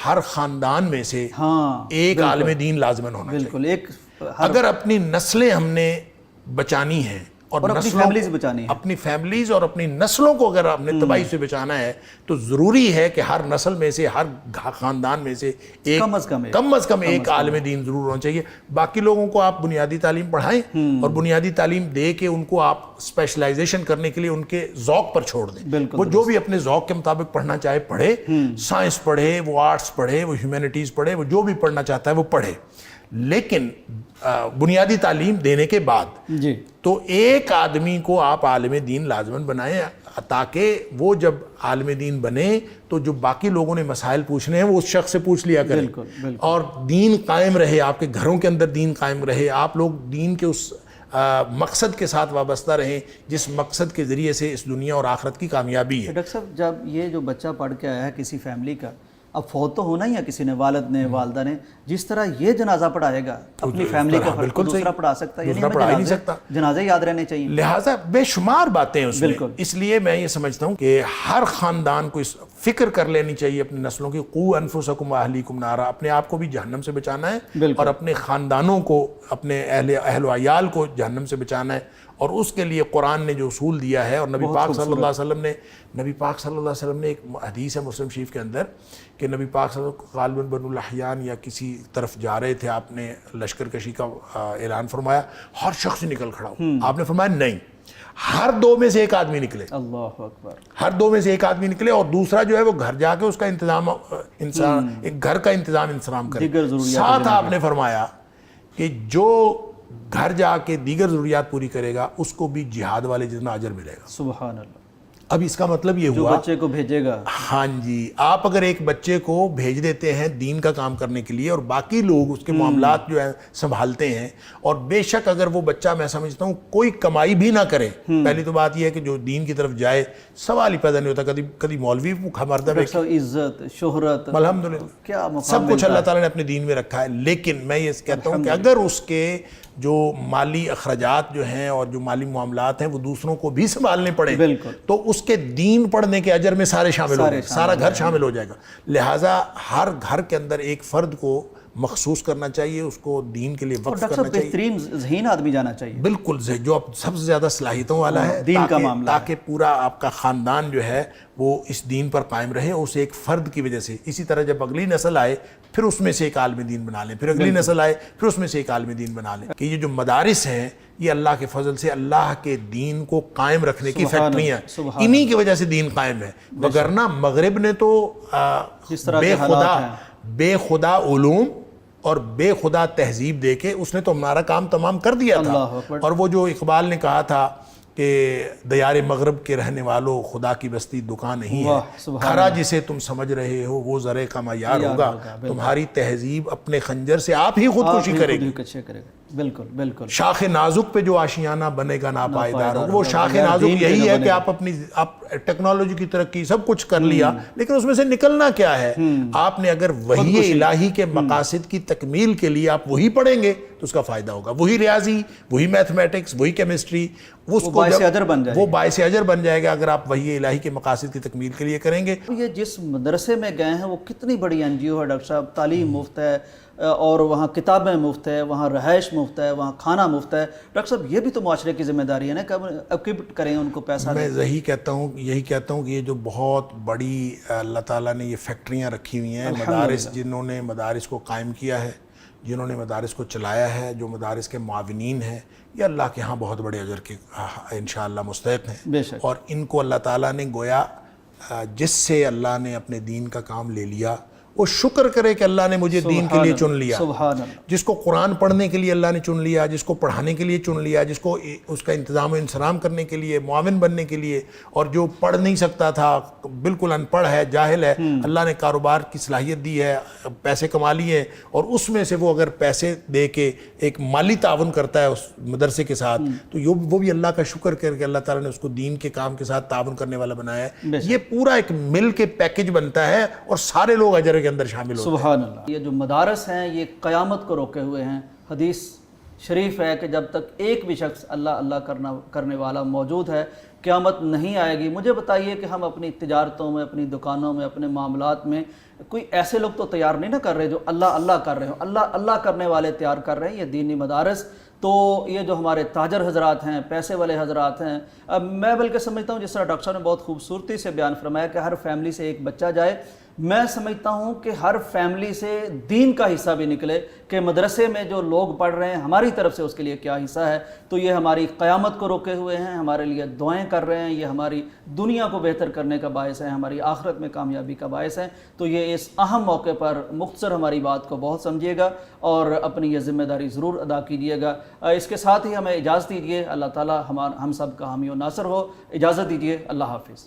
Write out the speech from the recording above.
ہر خاندان میں سے ایک عالم دین لازماً ہونا چاہیے. بالکل. ایک اگر اپنی نسلیں ہم نے بچانی ہیں اور اپنی فیملیز بچانی ہے، اپنی فیملیز اور اپنی نسلوں کو اگر ہم نے تباہی سے بچانا ہے تو ضروری ہے کہ ہر نسل میں سے ہر خاندان میں سے ایک کم از کم ایک عالم دین ضرور ہونا چاہیے. باقی لوگوں کو آپ بنیادی تعلیم پڑھائیں اور بنیادی تعلیم دے کے ان کو آپ اسپیشلائزیشن کرنے کے لیے ان کے ذوق پر چھوڑ دیں. وہ جو بھی اپنے ذوق کے مطابق پڑھنا چاہے پڑھے، سائنس پڑھے، وہ آرٹس پڑھے، وہ ہیومینٹیز پڑھے، وہ جو بھی پڑھنا چاہتا ہے وہ پڑھے، لیکن بنیادی تعلیم دینے کے بعد تو ایک آدمی کو آپ عالم دین لازماً بنائیں تاکہ وہ جب عالم دین بنے تو جو باقی لوگوں نے مسائل پوچھنے ہیں وہ اس شخص سے پوچھ لیا کریں. اور دین قائم رہے، آپ کے گھروں کے اندر دین قائم رہے، آپ لوگ دین کے اس مقصد کے ساتھ وابستہ رہیں جس مقصد کے ذریعے سے اس دنیا اور آخرت کی کامیابی ہے. ڈاکٹر صاحب، جب یہ جو بچہ پڑھ کے آیا ہے کسی فیملی کا، اب فوت تو ہونا ہی ہے کسی نے، والد نے، والدہ نے، جس طرح یہ جنازہ پڑھائے گا اپنی فیملی کا فرد کو دوسرا پڑھا سکتا ہے؟ دوسرا پڑھا ہی نہیں سکتا. جنازے یاد رہنے چاہیے. لہٰذا بے شمار باتیں اس میں. اس لیے میں یہ سمجھتا ہوں کہ ہر خاندان کو اس فکر کر لینی چاہیے اپنی نسلوں کی. قوا انفسکم واہلیکم نارا، اپنے آپ کو بھی جہنم سے بچانا ہے اور اپنے خاندانوں کو، اپنے اہل و عیال کو جہنم سے بچانا ہے. اور اس کے لیے قرآن نے جو اصول دیا ہے، اور نبی پاک صلی اللہ علیہ وسلم نے ایک حدیث ہے مسلم شریف کے اندر کہ نبی پاک صلی اللہ علیہ وسلم غالباً بنو الاحیان یا کسی طرف جا رہے تھے، آپ نے لشکر کشی کا اعلان فرمایا، ہر شخص نکل کھڑا ہو. آپ نے فرمایا نہیں، ہر دو میں سے ایک آدمی نکلے. اللہ اکبر. ہر دو میں سے ایک آدمی نکلے اور دوسرا جو ہے وہ گھر جا کے اس کا انتظام، ایک گھر کا انتظام کرے. ساتھ آپ نے فرمایا کہ جو گھر جا کے دیگر ضروریات پوری کرے گا اس کو بھی جہاد والے جتنا اجر ملے گا. سبحان اللہ. اب اس کا مطلب یہ ہوا جو بچے کو بھیجے گا، ہاں جی، آپ اگر ایک بچے کو بھیج دیتے ہیں دین کا کام کرنے کے لیے اور باقی لوگ اس کے معاملات جو ہے سنبھالتے ہیں، اور بے شک اگر وہ بچہ، میں سمجھتا ہوں، کوئی کمائی بھی نہ کرے، پہلی تو بات یہ ہے کہ جو دین کی طرف جائے سوال ہی پیدا نہیں ہوتا. کبھی مولوی بھوکا مرتا ہے، عزت، شہرت، الحمدللہ کیا سب کچھ اللہ تعالیٰ نے اپنے دین میں رکھا ہے. لیکن میں یہ کہتا ہوں کہ اگر اس کے جو مالی اخراجات جو ہیں اور جو مالی معاملات ہیں وہ دوسروں کو بھی سنبھالنے پڑیں تو اس کے دین پڑھنے کے اجر میں سارے شامل ہو جائے گا، سارا گھر شامل ہو جائے گا. لہٰذا ہر گھر کے اندر ایک فرد کو مخصوص کرنا چاہیے، اس کو دین کے لیے وقف کرنا چاہیے. بہترین ذہین آدمی جانا چاہیے، بالکل جو سب سے زیادہ صلاحیتوں والا ہے دین کا معاملہ، تاکہ پورا آپ کا خاندان جو ہے وہ اس دین پر قائم رہے اس ایک فرد کی وجہ سے. اسی طرح جب اگلی نسل آئے پھر اس میں سے ایک عالم دین بنا لیں، پھر اگلی نسل آئے پھر اس میں سے ایک عالم دین بنا لیں. کہ یہ جو مدارس ہیں یہ اللہ کے فضل سے اللہ کے دین کو قائم رکھنے کی فیکٹریاں ہیں، انہی کی وجہ سے دین قائم ہے. وگرنہ مغرب نے تو بے خدا علوم اور بے خدا تہذیب دے کے اس نے تو ہمارا کام تمام کر دیا تھا. اور وہ جو اقبال نے کہا تھا کہ دیار مغرب کے رہنے والوں خدا کی بستی دکان نہیں ہے، کھرا جسے تم سمجھ رہے ہو وہ ذرے کا معیار ہوگا، تمہاری تہذیب اپنے خنجر سے آپ ہی خودکشی کرے گی. بالکل بالکل. شاخ نازک پہ جو آشیانہ بنے گا ناپائیدار ہوگا. وہ شاخ نازک یہی ہے کہ آپ ٹیکنالوجی کی ترقی سب کچھ کر لیا لیکن اس میں سے نکلنا کیا ہے؟ آپ نے اگر وحی الہی کے مقاصد کی تکمیل کے لیے آپ وہی پڑھیں گے تو اس کا فائدہ ہوگا. وہی ریاضی، وہی میتھمیٹکس، وہی کیمسٹری، وہ باعث اجر بن جائے گا اگر آپ وحی الہی کے مقاصد کی تکمیل کے لیے کریں گے. یہ جس مدرسے میں گئے ہیں وہ کتنی بڑی این جی او ہے ڈاکٹر صاحب، تعلیم مفت ہے اور وہاں کتابیں مفت ہے، وہاں رہائش مفت ہے، وہاں کھانا مفت ہے. ڈاکٹر صاحب یہ بھی تو معاشرے کی ذمہ داری ہے نا کہ اکوپ کریں ان کو پیسہ. میں یہی کہتا ہوں کہ یہ جو بہت بڑی اللہ تعالیٰ نے یہ فیکٹریاں رکھی ہوئی ہیں، مدارس، جنہوں نے مدارس کو قائم کیا ہے، جنہوں نے مدارس کو چلایا ہے، جو مدارس کے معاونین ہیں، یہ اللہ کے ہاں بہت بڑے اجر کے انشاءاللہ مستحق ہیں. اور ان کو اللہ تعالیٰ نے گویا جس سے اللہ نے اپنے دین کا کام لے لیا وہ شکر کرے کہ اللہ نے مجھے دین کے لیے چن لیا. جس کو قرآن پڑھنے کے لیے اللہ نے چن لیا، جس کو پڑھانے کے لیے چن لیا، جس کو اس کا انتظام و انصرام کرنے کے لیے، معاون بننے کے لیے، اور جو پڑھ نہیں سکتا تھا، بالکل ان پڑھ ہے، جاہل ہے، اللہ نے کاروبار کی صلاحیت دی ہے، پیسے کما لیے، اور اس میں سے وہ اگر پیسے دے کے ایک مالی تعاون کرتا ہے اس مدرسے کے ساتھ تو وہ بھی اللہ کا شکر کر کے اللہ تعالیٰ نے اس کو دین کے کام کے ساتھ تعاون کرنے والا بنایا ہے. یہ پورا ایک مل کے پیکج بنتا ہے اور سارے لوگ اجر کے اندر شامل ہوتے ہیں. سبحان اللہ. یہ جو مدارس ہیں یہ قیامت کو روکے ہوئے ہیں. حدیث شریف ہے کہ جب تک ایک بھی شخص اللہ اللہ کرنے والا موجود ہے قیامت نہیں آئے گی. مجھے بتائیے کہ ہم اپنی تجارتوں میں، اپنی دکانوں میں، اپنے معاملات میں کوئی ایسے لوگ تو تیار نہیں نہ کر رہے جو اللہ اللہ کر رہے ہوں، اللہ اللہ کرنے والے تیار کر رہے ہیں یہ دینی مدارس۔ تو یہ جو ہمارے تاجر حضرات ہیں، پیسے والے حضرات ہیں، میں بلکہ سمجھتا ہوں جس طرح ڈاکٹر صاحب نے بہت خوبصورتی سے بیان فرمایا کہ ہر فیملی سے ایک بچہ جائے، میں سمجھتا ہوں کہ ہر فیملی سے دین کا حصہ بھی نکلے کہ مدرسے میں جو لوگ پڑھ رہے ہیں ہماری طرف سے اس کے لیے کیا حصہ ہے، تو یہ ہماری قیامت کو روکے ہوئے ہیں، ہمارے لیے دعائیں کر رہے ہیں، یہ ہماری دنیا کو بہتر کرنے کا باعث ہے، ہماری آخرت میں کامیابی کا باعث ہے۔ تو یہ اس اہم موقع پر مختصر ہماری بات کو بہت سمجھیے گا اور اپنی یہ ذمہ داری ضرور ادا کیجیے گا۔ اس کے ساتھ ہی ہمیں اجازت دیجیے، اللہ تعالی ہم سب کا حامی و ناصر ہو۔ اجازت دیجیے، اللہ حافظ۔